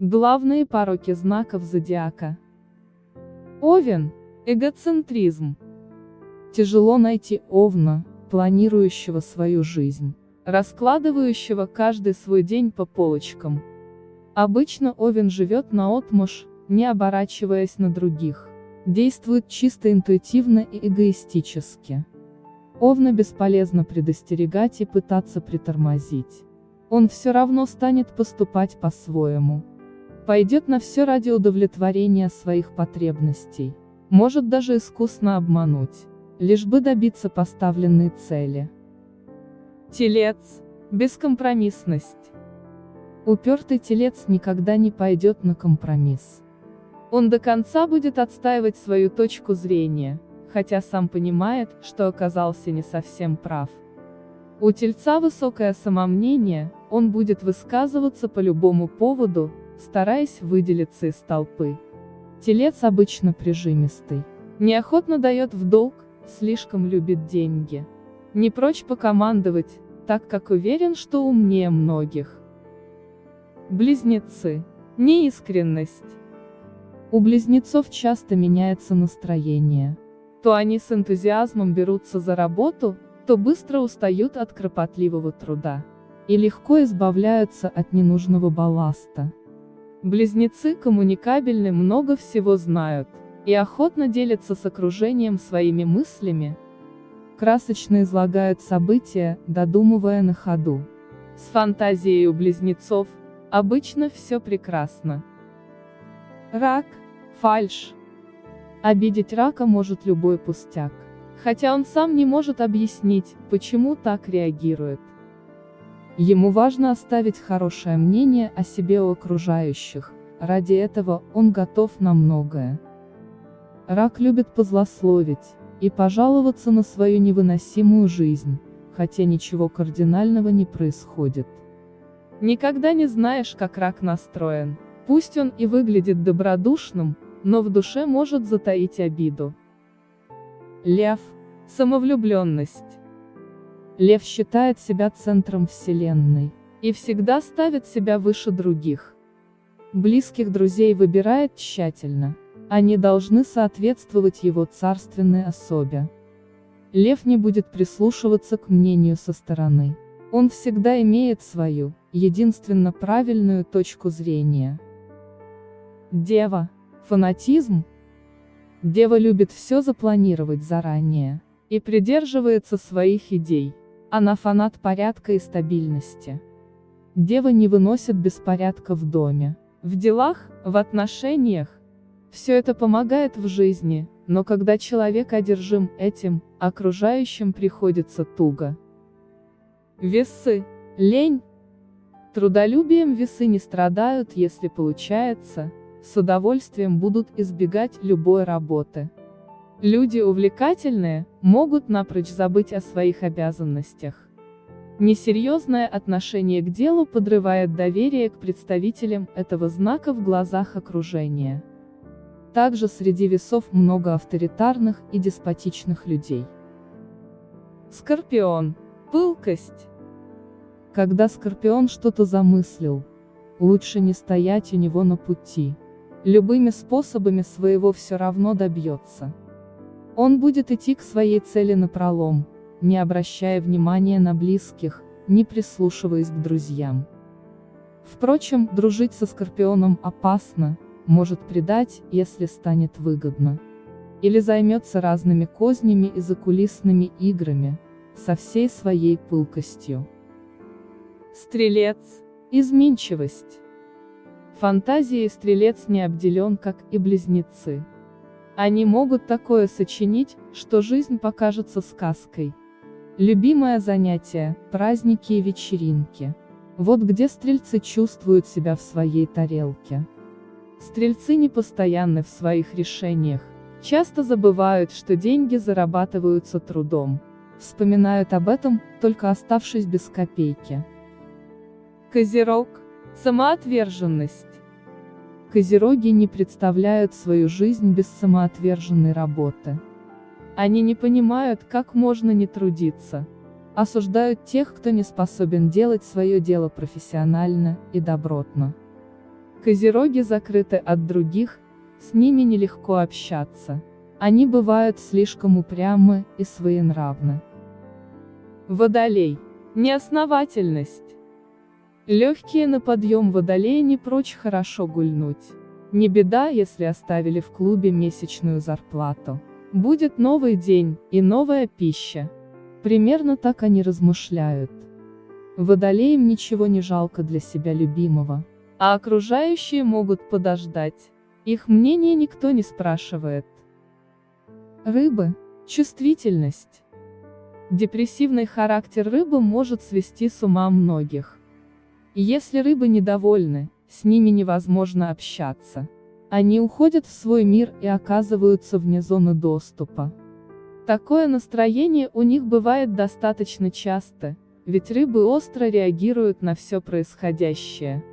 Главные пороки знаков зодиака. Овен. Эгоцентризм. Тяжело найти овна, планирующего свою жизнь, раскладывающего каждый свой день по полочкам. Обычно овен живет наотмашь, не оборачиваясь на других. Действует чисто интуитивно и эгоистически. Овна бесполезно предостерегать и пытаться притормозить. Он все равно станет поступать по-своему. Пойдет на все ради удовлетворения своих потребностей. Может даже искусно обмануть, лишь бы добиться поставленной цели. Телец. Бескомпромиссность. Упертый телец никогда не пойдет на компромисс. Он до конца будет отстаивать свою точку зрения, хотя сам понимает, что оказался не совсем прав. У тельца высокое самомнение, он будет высказываться по любому поводу, стараясь выделиться из толпы. Телец обычно прижимистый. Неохотно дает в долг, слишком любит деньги. Не прочь покомандовать, так как уверен, что умнее многих. Близнецы. Неискренность. У близнецов часто меняется настроение. То они с энтузиазмом берутся за работу, то быстро устают от кропотливого труда. И легко избавляются от ненужного балласта. Близнецы коммуникабельны, много всего знают, и охотно делятся с окружением своими мыслями. Красочно излагают события, додумывая на ходу. С фантазией у близнецов обычно все прекрасно. Рак. Фальшь. Обидеть рака может любой пустяк. Хотя он сам не может объяснить, почему так реагирует. Ему важно оставить хорошее мнение о себе у окружающих, ради этого он готов на многое. Рак любит позлословить и пожаловаться на свою невыносимую жизнь, хотя ничего кардинального не происходит. Никогда не знаешь, как рак настроен. Пусть он и выглядит добродушным, но в душе может затаить обиду. Лев. Самовлюбленность. Лев считает себя центром вселенной и всегда ставит себя выше других. Близких друзей выбирает тщательно. Они должны соответствовать его царственной особе. Лев не будет прислушиваться к мнению со стороны. Он всегда имеет свою, единственно правильную точку зрения. Дева. Фанатизм. Дева любит все запланировать заранее и придерживается своих идей. Она фанат порядка и стабильности. Дева не выносит беспорядка в доме, в делах, в отношениях. Все это помогает в жизни, но когда человек одержим этим, окружающим приходится туго. Весы. Лень. Трудолюбием весы не страдают, если получается, с удовольствием будут избегать любой работы. Люди увлекательные, могут напрочь забыть о своих обязанностях. Несерьезное отношение к делу подрывает доверие к представителям этого знака в глазах окружения. Также среди весов много авторитарных и деспотичных людей. Скорпион. Пылкость. Когда Скорпион что-то замыслил, лучше не стоять у него на пути. Любыми способами своего все равно добьется. Он будет идти к своей цели напролом, не обращая внимания на близких, не прислушиваясь к друзьям. Впрочем, дружить со Скорпионом опасно, может предать, если станет выгодно. Или займется разными кознями и закулисными играми, со всей своей пылкостью. Стрелец. Изменчивость. Фантазией стрелец не обделен, как и близнецы. Они могут такое сочинить, что жизнь покажется сказкой. Любимое занятие – праздники и вечеринки. Вот где стрельцы чувствуют себя в своей тарелке. Стрельцы непостоянны в своих решениях, часто забывают, что деньги зарабатываются трудом. Вспоминают об этом, только оставшись без копейки. Козерог. Самоотверженность. Козероги не представляют свою жизнь без самоотверженной работы. Они не понимают, как можно не трудиться. Осуждают тех, кто не способен делать свое дело профессионально и добротно. Козероги закрыты от других, с ними нелегко общаться. Они бывают слишком упрямы и своенравны. Водолей. Неосновательность. Легкие на подъем водолея не прочь хорошо гульнуть. Не беда, если оставили в клубе месячную зарплату. Будет новый день и новая пища. Примерно так они размышляют. Водолеям ничего не жалко для себя любимого. А окружающие могут подождать. Их мнение никто не спрашивает. Рыбы. Чувствительность. Депрессивный характер рыбы может свести с ума многих. Если рыбы недовольны, с ними невозможно общаться. Они уходят в свой мир и оказываются вне зоны доступа. Такое настроение у них бывает достаточно часто, ведь рыбы остро реагируют на все происходящее.